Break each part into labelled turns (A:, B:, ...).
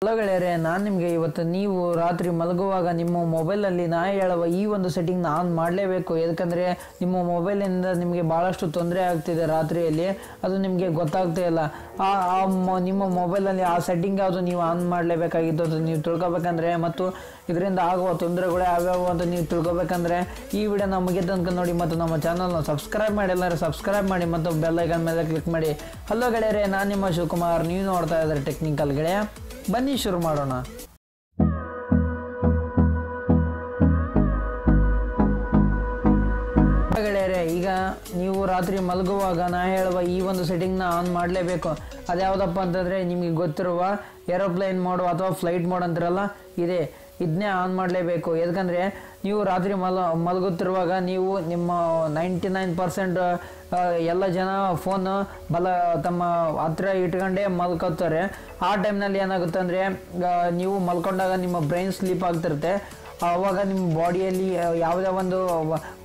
A: Hello ಗೆಳೆಯರೆ, ನಾನು ನಿಮಗೆ ಇವತ್ತು ನೀವು ರಾತ್ರಿ ಮಲಗುವಾಗ ನಿಮ್ಮ ಮೊಬೈಲಲ್ಲಿ ನಾ ಹೇಳುವ ಈ ಒಂದು ಸೆಟ್ಟಿಂಗ್ನ ಆನ್ ಮಾಡಲೇಬೇಕು. ಯಾಕಂದರೆ ನಿಮ್ಮ ಮೊಬೈಲಿಂದ ನಿಮಗೆ ಭಾಳಷ್ಟು ತೊಂದರೆ ಆಗ್ತಿದೆ ರಾತ್ರಿಯಲ್ಲಿ, ಅದು ನಿಮಗೆ ಗೊತ್ತಾಗ್ತಾ ಇಲ್ಲ. ನಿಮ್ಮ ಮೊಬೈಲಲ್ಲಿ ಆ ಸೆಟ್ಟಿಂಗ್ ಯಾವುದು ನೀವು ಆನ್ ಮಾಡಲೇಬೇಕಾಗಿತ್ತು ಅಂತ ನೀವು ತಿಳ್ಕೊಬೇಕಂದ್ರೆ, ಮತ್ತು ಇದರಿಂದ ಆಗುವ ತೊಂದರೆಗಳು ಯಾವ್ಯಾವು ಅಂತ ನೀವು ತಿಳ್ಕೊಬೇಕಂದ್ರೆ ಈ ವಿಡಿಯೋನ ಮುಗಿದ ತನಕ ನೋಡಿ, ಮತ್ತು ನಮ್ಮ ಚಾನಲ್ನ ಸಬ್ಸ್ಕ್ರೈಬ್ ಮಾಡಿ, ಎಲ್ಲರೂ ಸಬ್ಸ್ಕ್ರೈಬ್ ಮಾಡಿ ಮತ್ತು ಬೆಲ್ ಐಕಾನ್ ಮೇಲೆ ಕ್ಲಿಕ್ ಮಾಡಿ. ಹಲೋ ಗೆಳೆಯರೆ, ನಾನು ನಿಮ್ಮ ಶಿವಕುಮಾರ್, ನೀವು ನೋಡ್ತಾ ಇದ್ದಾರೆ ಟೆಕ್ನಿಕಲ್ ಗೆಳೆಯ. ಬನ್ನಿ ಶುರು ಮಾಡೋಣ. ಗೆಳೆಯರೆ, ಈಗ ನೀವು ರಾತ್ರಿ ಮಲಗುವಾಗ ನಾ ಹೇಳುವ ಈ ಒಂದು ಸೆಟ್ಟಿಂಗ್ನ ಆನ್ ಮಾಡಲೇಬೇಕು. ಅದ್ಯಾವುದಪ್ಪ ಅಂತಂದರೆ, ನಿಮಗೆ ಗೊತ್ತಿರುವ ಏರೋಪ್ಲೇನ್ ಮೋಡ್ ಅಥವಾ ಫ್ಲೈಟ್ ಮೋಡ್ ಅಂತಿರಲ್ಲ, ಇದನ್ನೇ ಆನ್ ಮಾಡಲೇಬೇಕು. ಯಾಕಂದರೆ ನೀವು ರಾತ್ರಿ ಮಲಗುತ್ತಿರುವಾಗ ನೀವು ನಿಮ್ಮ 99% ಎಲ್ಲ ಜನ ಫೋನ್ ತಮ್ಮ ಹತ್ರ ಇಟ್ಕೊಂಡೇ ಮಲ್ಕೋತಾರೆ. ಆ ಟೈಮ್ನಲ್ಲಿ ಏನಾಗುತ್ತೆ ಅಂದರೆ, ನೀವು ಮಲ್ಕೊಂಡಾಗ ನಿಮ್ಮ ಬ್ರೈನ್ ಸ್ಲೀಪ್ ಆಗ್ತಿರುತ್ತೆ. ಆವಾಗ ನಿಮ್ಮ ಬಾಡಿಯಲ್ಲಿ ಯಾವುದೇ ಒಂದು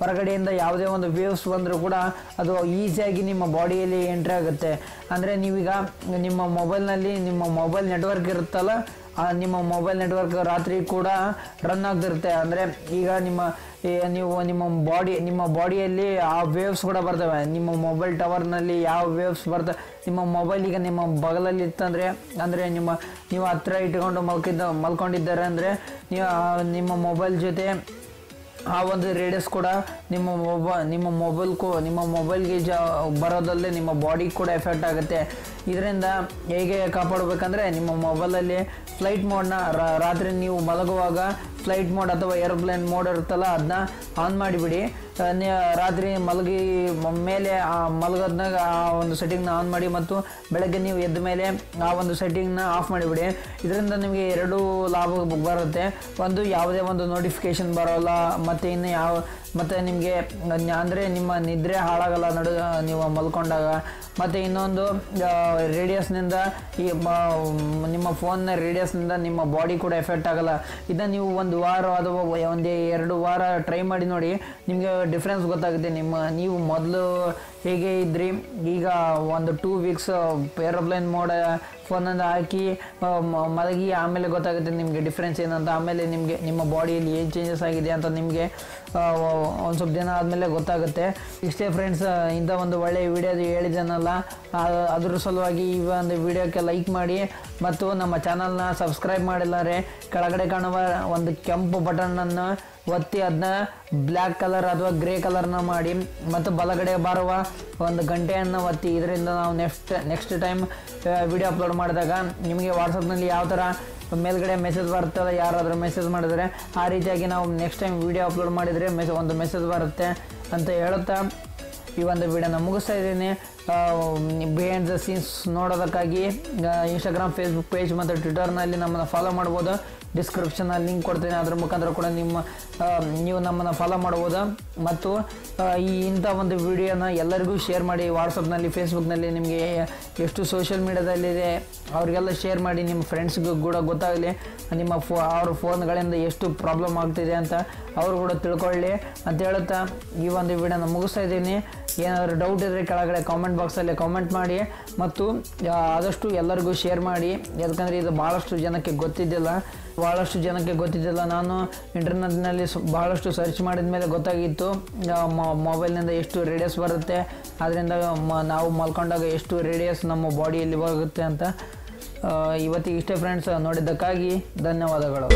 A: ಹೊರಗಡೆಯಿಂದ ಯಾವುದೇ ಒಂದು ವೇವ್ಸ್ ಬಂದರೂ ಕೂಡ ಅದು ಈಸಿಯಾಗಿ ನಿಮ್ಮ ಬಾಡಿಯಲ್ಲಿ ಎಂಟ್ರಿ ಆಗುತ್ತೆ. ಅಂದರೆ ನೀವೀಗ ನಿಮ್ಮ ಮೊಬೈಲ್ನಲ್ಲಿ ನಿಮ್ಮ ಮೊಬೈಲ್ ನೆಟ್ವರ್ಕ್ ಇರುತ್ತಲ್ಲ, ನಿಮ್ಮ ಮೊಬೈಲ್ ನೆಟ್ವರ್ಕ್ ರಾತ್ರಿ ಕೂಡ ರನ್ ಆಗ್ತಿರುತ್ತೆ. ಅಂದರೆ ಈಗ ನಿಮ್ಮ ಬಾಡಿಯಲ್ಲಿ ಆ ವೇವ್ಸ್ ಕೂಡ ಬರ್ತವೆ. ನಿಮ್ಮ ಮೊಬೈಲ್ ಟವರ್ನಲ್ಲಿ ಯಾವ ವೇವ್ಸ್ ಬರ್ತವೆ, ನಿಮ್ಮ ಮೊಬೈಲ್ ಈಗ ನಿಮ್ಮ ಬಗಲಲ್ಲಿ ಇತ್ತಂದರೆ, ಅಂದರೆ ನೀವು ಹತ್ರ ಇಟ್ಕೊಂಡು ಮಲ್ಕೊಂಡಿದ್ದಾರೆ ಅಂದರೆ ನಿಮ್ಮ ಮೊಬೈಲ್ ಜೊತೆ ಆ ಒಂದು ರೇಡಿಯಸ್ ಕೂಡ ನಿಮ್ಮ ಮೊಬೈಲ್ಗೆ ಬರೋದಲ್ಲದೆ ನಿಮ್ಮ ಬಾಡಿಗೆ ಕೂಡ ಎಫೆಕ್ಟ್ ಆಗುತ್ತೆ. ಇದರಿಂದ ಹೇಗೆ ಕಾಪಾಡಬೇಕಂದ್ರೆ, ನಿಮ್ಮ ಮೊಬೈಲಲ್ಲಿ ಫ್ಲೈಟ್ ಮೋಡ್ನ ರಾತ್ರಿ ನೀವು ಮಲಗುವಾಗ ಫ್ಲೈಟ್ ಮೋಡ್ ಅಥವಾ ಏರೋಪ್ಲೇನ್ ಮೋಡ್ ಇರುತ್ತಲ್ಲ, ಅದನ್ನ ಆನ್ ಮಾಡಿಬಿಡಿ. ರಾತ್ರಿ ಮೇಲೆ ಮಲಗೋದ್ನಾಗ ಆ ಒಂದು ಸೆಟ್ಟಿಂಗ್ನ ಆನ್ ಮಾಡಿ, ಮತ್ತು ಬೆಳಗ್ಗೆ ನೀವು ಎದ್ದ ಮೇಲೆ ಆ ಒಂದು ಸೆಟ್ಟಿಂಗ್ನ ಆಫ್ ಮಾಡಿಬಿಡಿ. ಇದರಿಂದ ನಿಮಗೆ 2 ಲಾಭ ಬರುತ್ತೆ. ಒಂದು, ಯಾವುದೇ ಒಂದು ನೋಟಿಫಿಕೇಷನ್ ಬರೋಲ್ಲ, ಮತ್ತು ನಿಮಗೆ ಅಂದರೆ ನಿಮ್ಮ ನಿದ್ರೆ ಹಾಳಾಗಲ್ಲ ನೀವು ಮಲ್ಕೊಂಡಾಗ. ಮತ್ತು ಇನ್ನೊಂದು, ರೇಡಿಯಸ್ನಿಂದ ನಿಮ್ಮ ಫೋನ್ನ ರೇಡಿಯಸ್ನಿಂದ ನಿಮ್ಮ ಬಾಡಿ ಕೂಡ ಎಫೆಕ್ಟ್ ಆಗಲ್ಲ. ಇದನ್ನು ನೀವು 1 ವಾರ ಅಥವಾ 1-2 ವಾರ ಟ್ರೈ ಮಾಡಿ ನೋಡಿ, ನಿಮಗೆ ಡಿಫ್ರೆನ್ಸ್ ಗೊತ್ತಾಗುತ್ತೆ. ನೀವು ಮೊದಲು ಹೇಗೆ ಇದ್ರಿ, ಈಗ 1-2 ವೀಕ್ಸ್ ಏರೋಪ್ಲೇನ್ ಮೋಡ್ ಫೋನನ್ನು ಹಾಕಿ ಮಲಗಿ, ಆಮೇಲೆ ಗೊತ್ತಾಗುತ್ತೆ ನಿಮಗೆ ಡಿಫ್ರೆನ್ಸ್ ಏನಂತ. ಆಮೇಲೆ ನಿಮ್ಮ ಬಾಡಿಯಲ್ಲಿ ಏನು ಚೇಂಜಸ್ ಆಗಿದೆ ಅಂತ ನಿಮಗೆ ಒಂದು ಸ್ವಲ್ಪ ದಿನ ಆದಮೇಲೆ ಗೊತ್ತಾಗುತ್ತೆ. ಇಷ್ಟೇ ಫ್ರೆಂಡ್ಸ್, ಇಂಥ ಒಂದು ಒಳ್ಳೆಯ ವಿಡಿಯೋ ಹೇಳಿದ್ದೇನಲ್ಲ, ಅದ್ರ ಸಲುವಾಗಿ ಈ ಒಂದು ವಿಡಿಯೋಕ್ಕೆ ಲೈಕ್ ಮಾಡಿ, ಮತ್ತು ನಮ್ಮ ಚಾನಲ್ನ ಸಬ್ಸ್ಕ್ರೈಬ್ ಮಾಡಿಲ್ಲರೆ ಕೆಳಗಡೆ ಕಾಣುವ ಒಂದು ಕೆಂಪು ಬಟನನ್ನು ಒತ್ತಿ ಅದನ್ನ ಬ್ಲ್ಯಾಕ್ ಕಲರ್ ಅಥವಾ ಗ್ರೇ ಕಲರ್ನ ಮಾಡಿ, ಮತ್ತು ಬಲಗಡೆ ಬರುವ ಒಂದು ಗಂಟೆಯನ್ನು ಒತ್ತಿ. ಇದರಿಂದ ನಾವು ನೆಕ್ಸ್ಟ್ ಟೈಮ್ ವಿಡಿಯೋ ಅಪ್ಲೋಡ್ ಮಾಡಿದಾಗ ನಿಮಗೆ ವಾಟ್ಸಪ್ನಲ್ಲಿ ಯಾವ ಥರ ಮೇಲ್ಗಡೆ ಮೆಸೇಜ್ ಬರ್ತಲ್ಲ, ಯಾರಾದರೂ ಮೆಸೇಜ್ ಮಾಡಿದರೆ, ಆ ರೀತಿಯಾಗಿ ನಾವು ನೆಕ್ಸ್ಟ್ ಟೈಮ್ ವಿಡಿಯೋ ಅಪ್ಲೋಡ್ ಮಾಡಿದರೆ ಒಂದು ಮೆಸೇಜ್ ಬರುತ್ತೆ ಅಂತ ಹೇಳುತ್ತಾ ಈ ಒಂದು ವಿಡಿಯೋನ ಮುಗಿಸ್ತಾ ಇದ್ದೀನಿ. ಬಿಹೈಂಡ್ ದ ಸೀನ್ಸ್ ನೋಡೋದಕ್ಕಾಗಿ ಇನ್ಸ್ಟಾಗ್ರಾಮ್, ಫೇಸ್ಬುಕ್ ಪೇಜ್ ಮತ್ತು ಟ್ವಿಟರ್ನಲ್ಲಿ ನಮ್ಮನ್ನು ಫಾಲೋ ಮಾಡ್ಬೋದು. ಡಿಸ್ಕ್ರಿಪ್ಷನಲ್ಲಿ ಲಿಂಕ್ ಕೊಡ್ತೀನಿ, ಅದ್ರ ಮುಖಾಂತರ ಕೂಡ ನೀವು ನಮ್ಮನ್ನು ಫಾಲೋ ಮಾಡ್ಬೋದು. ಮತ್ತು ಇಂಥ ಒಂದು ವಿಡಿಯೋನ ಎಲ್ಲರಿಗೂ ಶೇರ್ ಮಾಡಿ. ವಾಟ್ಸಪ್ನಲ್ಲಿ, ಫೇಸ್ಬುಕ್ನಲ್ಲಿ ನಿಮಗೆ ಎಷ್ಟು ಸೋಷಿಯಲ್ ಮೀಡಿಯಾದಲ್ಲಿದೆ ಅವ್ರಿಗೆಲ್ಲ ಶೇರ್ ಮಾಡಿ, ನಿಮ್ಮ ಫ್ರೆಂಡ್ಸ್ಗೂ ಕೂಡ ಗೊತ್ತಾಗಲಿ ಅವ್ರ ಫೋನ್ಗಳಿಂದ ಎಷ್ಟು ಪ್ರಾಬ್ಲಮ್ ಆಗ್ತಿದೆ ಅಂತ ಅವರು ಕೂಡ ತಿಳ್ಕೊಳ್ಳಿ ಅಂತ ಹೇಳುತ್ತಾ ಈ ಒಂದು ವಿಡಿಯೋನ ಮುಗಿಸ್ತಾ ಇದ್ದೀನಿ. ಏನಾದರೂ ಡೌಟ್ ಇದ್ದರೆ ಕೆಳಗಡೆ ಕಾಮೆಂಟ್ ಬಾಕ್ಸಲ್ಲಿ ಕಾಮೆಂಟ್ ಮಾಡಿ, ಮತ್ತು ಆದಷ್ಟು ಎಲ್ಲರಿಗೂ ಶೇರ್ ಮಾಡಿ. ಯಾಕಂದರೆ ಇದು ಭಾಳಷ್ಟು ಜನಕ್ಕೆ ಗೊತ್ತಿದ್ದಿಲ್ಲ. ನಾನು ಇಂಟರ್ನೆಟ್ನಲ್ಲಿ ಭಾಳಷ್ಟು ಸರ್ಚ್ ಮಾಡಿದ ಮೇಲೆ ಗೊತ್ತಾಗಿತ್ತು ಮೊಬೈಲ್ನಿಂದ ಎಷ್ಟು ರೇಡಿಯಸ್ ಬರುತ್ತೆ, ಅದರಿಂದ ನಾವು ಮಲ್ಕೊಂಡಾಗ ಎಷ್ಟು ರೇಡಿಯಸ್ ನಮ್ಮ ಬಾಡಿಯಲ್ಲಿ ಬರುತ್ತೆ ಅಂತ. ಇವತ್ತಿಗೆ ಇಷ್ಟೇ ಫ್ರೆಂಡ್ಸ್, ನೋಡಿದ್ದಕ್ಕಾಗಿ ಧನ್ಯವಾದಗಳು.